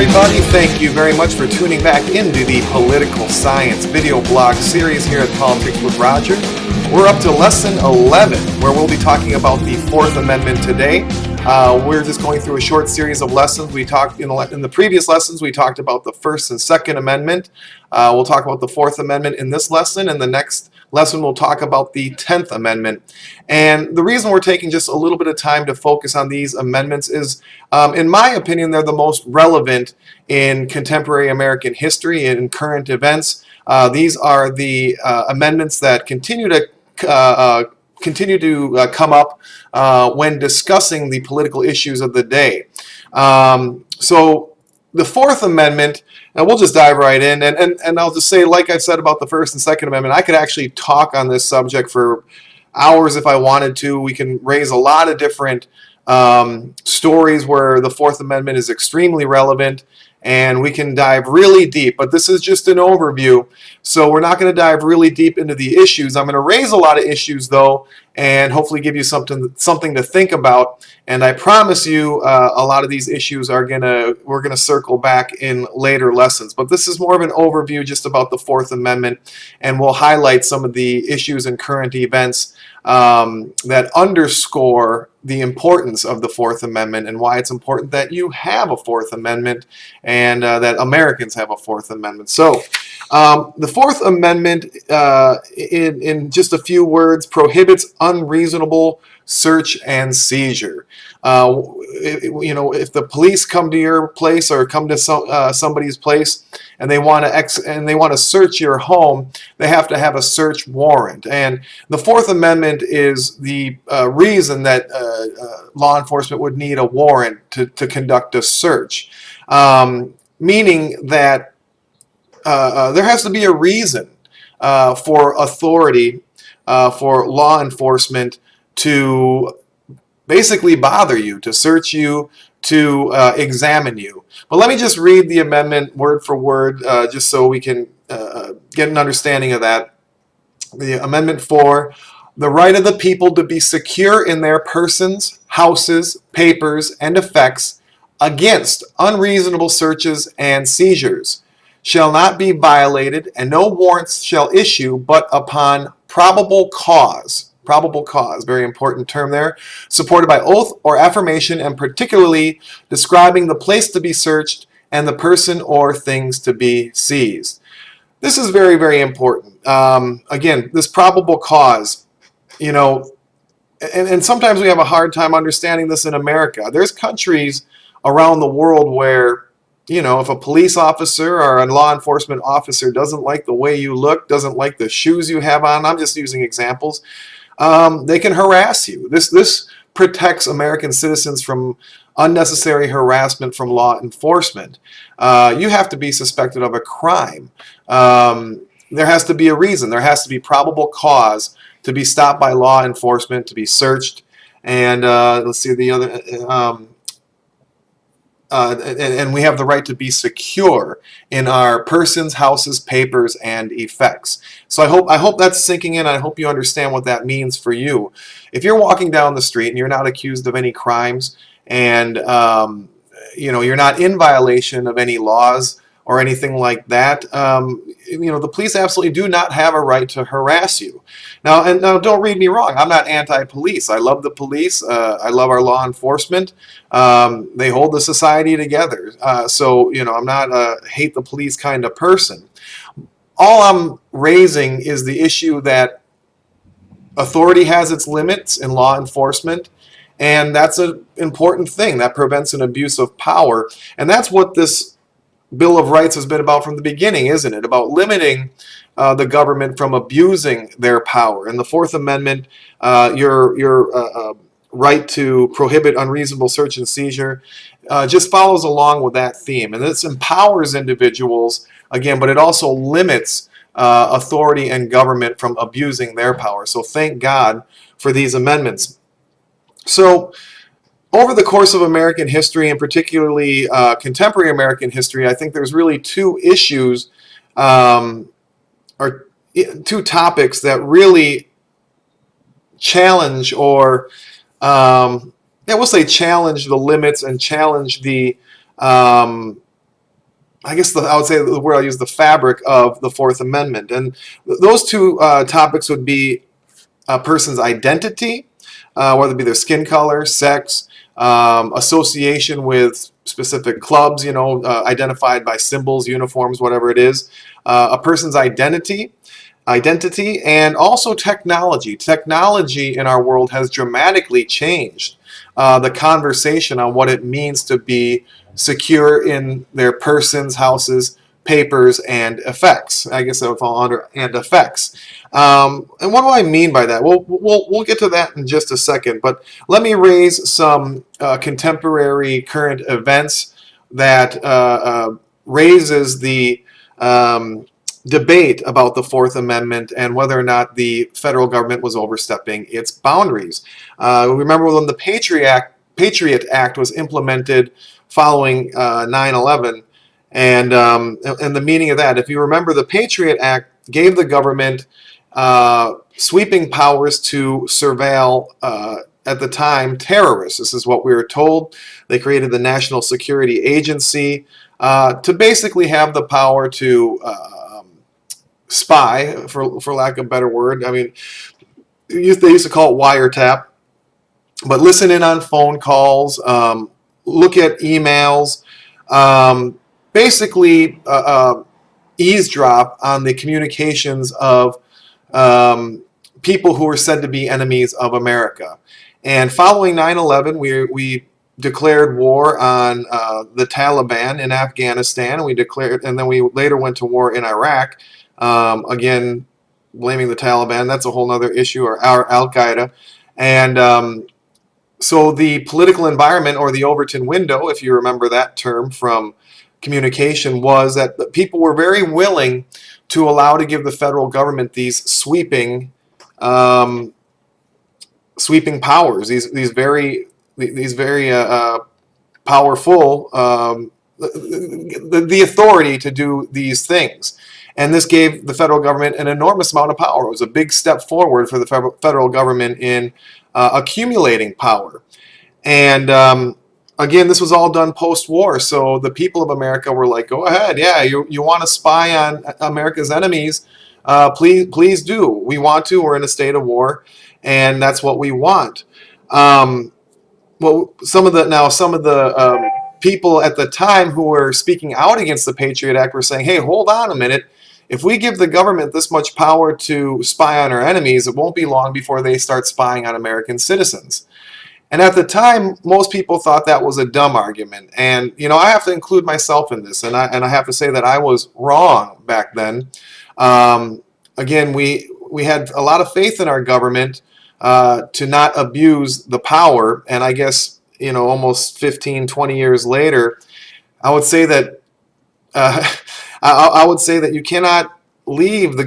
everybody. Thank you very much for tuning back into the Political Science video blog series here at Politics with Roger. We're up to lesson 11, where we'll be talking about the Fourth Amendment today. We're just going through a short series of lessons. We talked in the previous lessons, we talked about the First and Second Amendment. We'll talk about the Fourth Amendment in this lesson, and the next lesson we'll talk about the 10th Amendment. And the reason we're taking just a little bit of time to focus on these amendments is, in my opinion, they're the most relevant in contemporary American history and in current events. These are the amendments that continue to come up when discussing the political issues of the day. So the Fourth Amendment, and we'll just dive right in, and I'll just say, like I said about the First and Second Amendment, I could actually talk on this subject for hours if I wanted to. We can raise a lot of different stories where the Fourth Amendment is extremely relevant, and we can dive really deep, but this is just an overview, so we're not going to dive really deep into the issues. I'm going to raise a lot of issues, though, and hopefully give you something to think about. And I promise you, a lot of these issues we're gonna circle back in later lessons. But this is more of an overview just about the Fourth Amendment, and we'll highlight some of the issues and current events that underscore the importance of the Fourth Amendment and why it's important that you have a Fourth Amendment and that Americans have a Fourth Amendment. So the Fourth Amendment, in just a few words, prohibits unreasonable search and seizure. If the police come to your place or come to somebody's place and they want to search your home, they have to have a search warrant. And the Fourth Amendment is the reason that law enforcement would need a warrant to conduct a search, meaning that there has to be a reason for authority, for law enforcement to basically bother you, to search you, to examine you. But let me just read the amendment word for word, just so we can get an understanding of that. The Amendment 4, the right of the people to be secure in their persons, houses, papers, and effects against unreasonable searches and seizures shall not be violated, and no warrants shall issue but upon probable cause. Probable cause, very important term there, supported by oath or affirmation, and particularly describing the place to be searched and the person or things to be seized. This is very, very important. Again, this probable cause, and sometimes we have a hard time understanding this in America. There's countries around the world where, if a police officer or a law enforcement officer doesn't like the way you look, doesn't like the shoes you have on, I'm just using examples, they can harass you. This protects American citizens from unnecessary harassment from law enforcement. You have to be suspected of a crime. There has to be a reason. There has to be probable cause to be stopped by law enforcement, to be searched. And let's see the other. And we have the right to be secure in our persons, houses, papers, and effects. So I hope that's sinking in. I hope you understand what that means for you. If you're walking down the street and you're not accused of any crimes, and you're not in violation of any laws or anything like that, the police absolutely do not have a right to harass you. Now, don't read me wrong. I'm not anti-police. I love the police. I love our law enforcement. They hold the society together. So I'm not a hate the police kind of person. All I'm raising is the issue that authority has its limits in law enforcement, and that's an important thing. That prevents an abuse of power, and that's what this Bill of Rights has been about from the beginning, isn't it? About limiting the government from abusing their power. In the Fourth Amendment, your right to prohibit unreasonable search and seizure just follows along with that theme. And this empowers individuals, again, but it also limits authority and government from abusing their power. So thank God for these amendments. So over the course of American history, and particularly contemporary American history, I think there's really two issues or two topics that really challenge, or we'll say challenge the limits and challenge the I guess I would say the word I use, the fabric of the Fourth Amendment. And those two topics would be a person's identity, whether it be their skin color, sex, association with specific clubs, identified by symbols, uniforms, whatever it is, a person's identity, and also technology. Technology in our world has dramatically changed the conversation on what it means to be secure in their persons, houses, papers, and effects. I guess that would fall under and effects. And what do I mean by that? We'll get to that in just a second, but let me raise some contemporary current events that raises the debate about the Fourth Amendment and whether or not the federal government was overstepping its boundaries. Remember when the Patriot Act was implemented following 9/11, and the meaning of that. If you remember, the Patriot Act gave the government sweeping powers to surveil, at the time, terrorists. This is what we were told. They created the National Security Agency to basically have the power to spy, for lack of a better word. I mean, they used to call it wiretap, but listen in on phone calls, look at emails, basically eavesdrop on the communications of people who were said to be enemies of America. And following 9/11, we declared war on the Taliban in Afghanistan. And then we later went to war in Iraq. Again, blaming the Taliban. That's a whole other issue, or Al Qaeda. And so the political environment, or the Overton window, if you remember that term from communication, was that people were very willing to allow to give the federal government these sweeping powers, these very powerful, the authority to do these things. And this gave the federal government an enormous amount of power. It was a big step forward for the federal government in accumulating power. And again, this was all done post-war, so the people of America were like, "Go ahead, yeah, you want to spy on America's enemies? Please do. We want to. We're in a state of war, and that's what we want." Well, some of the people at the time who were speaking out against the Patriot Act were saying, "Hey, hold on a minute. If we give the government this much power to spy on our enemies, it won't be long before they start spying on American citizens." And at the time, most people thought that was a dumb argument. And I have to include myself in this, and I have to say that I was wrong back then. Again, we had a lot of faith in our government to not abuse the power. And I guess, almost 15, 20 years later, I would say that uh, I would say that you cannot leave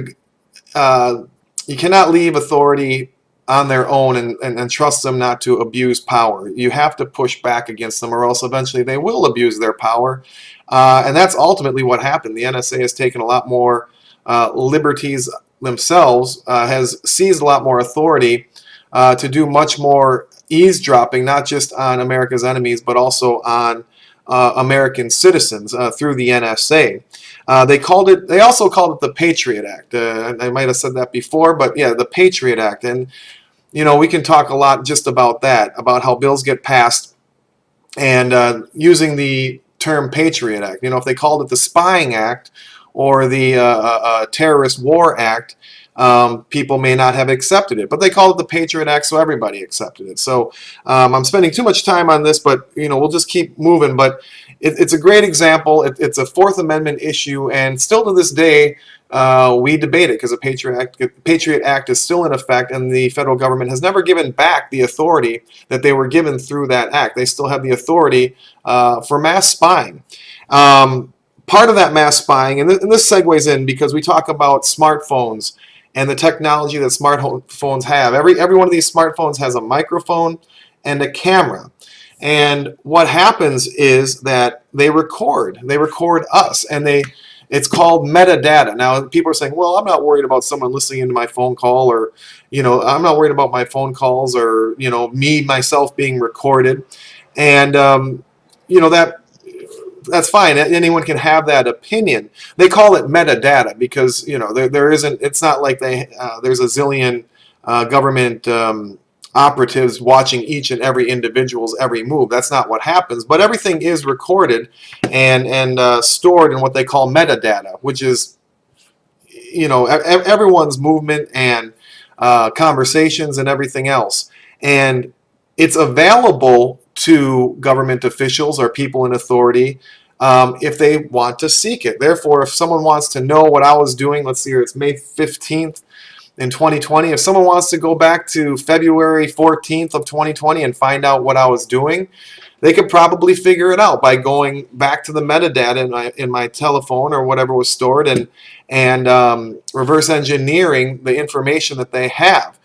authority on their own and trust them not to abuse power. You have to push back against them, or else eventually they will abuse their power. And that's ultimately what happened. The NSA has taken a lot more liberties themselves, has seized a lot more authority to do much more eavesdropping, not just on America's enemies, but also on American citizens through the NSA. They also called it the Patriot Act. I might have said that before, but yeah, the Patriot Act. And we can talk a lot just about that, about how bills get passed, and using the term Patriot Act. If they called it the Spying Act or the Terrorist War Act, people may not have accepted it, but they called it the Patriot Act, so everybody accepted it. So I'm spending too much time on this, but we'll just keep moving. But it's a great example. It's a Fourth Amendment issue, and still to this day, we debate it because the Patriot Act is still in effect, and the federal government has never given back the authority that they were given through that act. They still have the authority for mass spying. Part of that mass spying, and this segues in because we talk about smartphones and the technology that smartphones have. Every one of these smartphones has a microphone and a camera. And what happens is that they record us, and it's called metadata. Now, people are saying, well, I'm not worried about someone listening into my phone call, or, I'm not worried about my phone calls, or, me, myself being recorded. And, that that's fine. Anyone can have that opinion. They call it metadata because there isn't. It's not like there's a zillion government operatives watching each and every individual's every move. That's not what happens. But everything is recorded and stored in what they call metadata, which is everyone's movement and conversations and everything else. And it's available to government officials or people in authority if they want to seek it. Therefore, if someone wants to know what I was doing, let's see here, it's May 15th in 2020. If someone wants to go back to February 14th of 2020 and find out what I was doing, they could probably figure it out by going back to the metadata in my telephone or whatever was stored and reverse engineering the information that they have.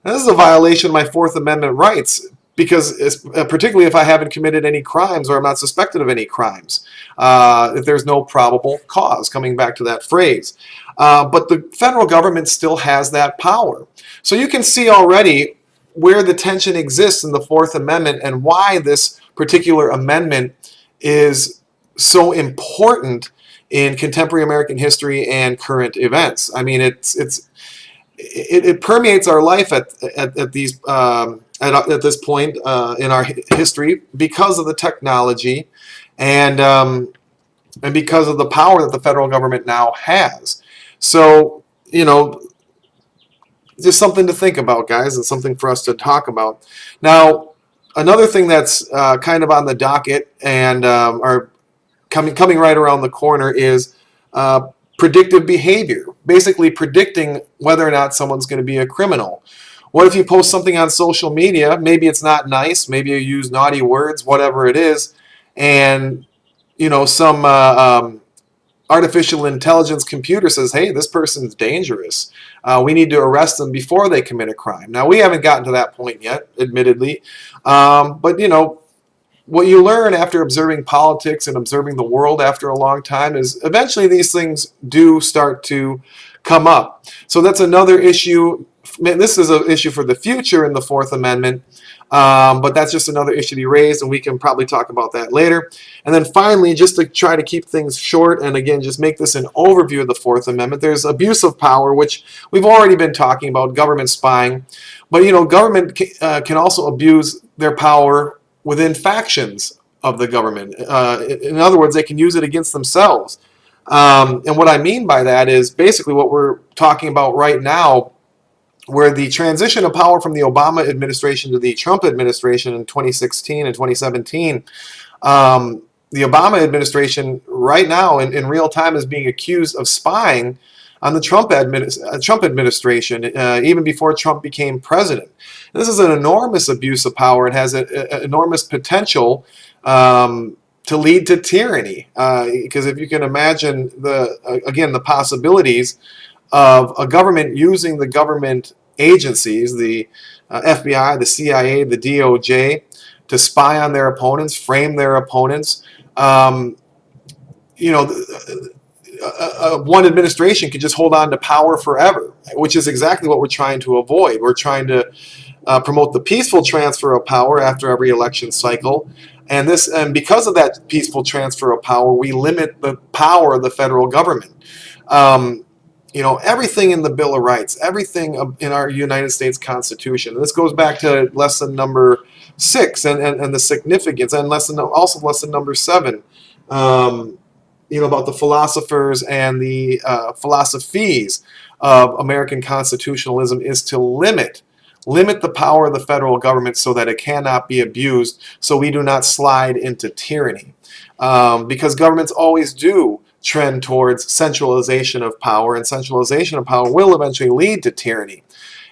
Now, this is a violation of my Fourth Amendment rights because particularly if I haven't committed any crimes or I'm not suspected of any crimes, if there's no probable cause, coming back to that phrase. But the federal government still has that power. So you can see already where the tension exists in the Fourth Amendment and why this particular amendment is so important in contemporary American history and current events. I mean, it permeates our life at this point in our history because of the technology and because of the power that the federal government now has. So, just something to think about, guys, and something for us to talk about. Now, another thing that's kind of on the docket and are coming right around the corner is predictive behavior, basically predicting whether or not someone's going to be a criminal. What if you post something on social media? Maybe it's not nice, maybe you use naughty words, whatever it is, and some artificial intelligence computer says, hey, this person's dangerous. We need to arrest them before they commit a crime. Now, we haven't gotten to that point yet, admittedly, but what you learn after observing politics and observing the world after a long time is eventually these things do start to come up. So that's another issue. This is an issue for the future in the Fourth Amendment, but that's just another issue to be raised, and we can probably talk about that later. And then finally, just to try to keep things short, and again, just make this an overview of the Fourth Amendment, there's abuse of power, which we've already been talking about, government spying. But, government can also abuse their power within factions of the government. In other words, they can use it against themselves. And what I mean by that is basically what we're talking about right now, where the transition of power from the Obama administration to the Trump administration in 2016 and 2017, the Obama administration right now in real time is being accused of spying on the Trump administration, even before Trump became president. And this is an enormous abuse of power. It has an enormous potential to lead to tyranny, because if you can imagine the possibilities of a government using the government agencies, the FBI, the CIA, the DOJ, to spy on their opponents, frame their opponents. One administration could just hold on to power forever, which is exactly what we're trying to avoid. We're trying to promote the peaceful transfer of power after every election cycle. And because of that peaceful transfer of power, we limit the power of the federal government. Everything in the Bill of Rights, everything in our United States Constitution. This goes back to lesson number 6 and the significance, and lesson number 7. About the philosophers and the philosophies of American constitutionalism is to limit the power of the federal government so that it cannot be abused, so we do not slide into tyranny. Because governments always do trend towards centralization of power, and centralization of power will eventually lead to tyranny.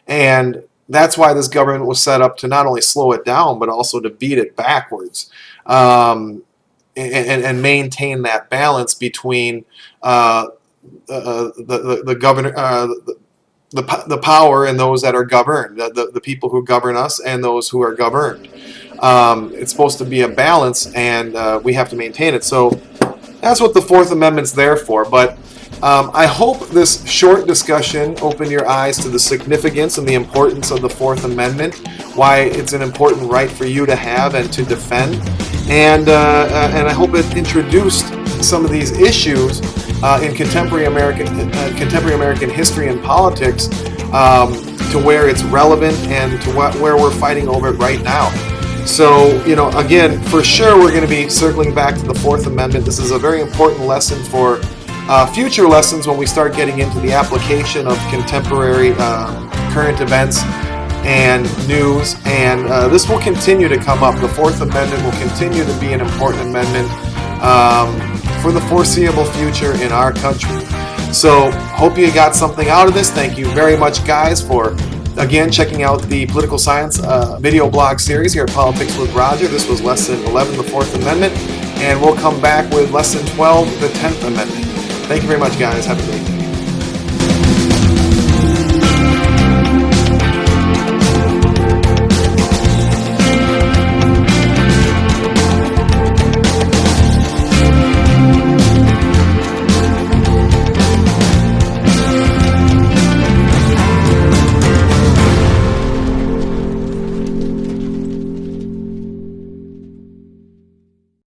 And that's why this government was set up to not only slow it down, but also to beat it backwards. And maintain that balance between the governor, the power, and those that are governed, the people who govern us and those who are governed. It's supposed to be a balance, and we have to maintain it. So that's what the Fourth Amendment's there for. But I hope this short discussion opened your eyes to the significance and the importance of the Fourth Amendment, why it's an important right for you to have and to defend. and I hope it introduced some of these issues in contemporary American history and politics to where it's relevant and to where we're fighting over it right now. So, again, for sure, we're going to be circling back to the Fourth Amendment. This is a very important lesson for future lessons when we start getting into the application of contemporary current events and news. And this will continue to come up. The Fourth Amendment will continue to be an important amendment for the foreseeable future in our country. So, hope you got something out of this. Thank you very much, guys, for again checking out the political science video blog series here at Politics with Roger. This was lesson 11, the Fourth Amendment, and we'll come back with lesson 12, the 10th Amendment. Thank you very much, guys. Have a great day.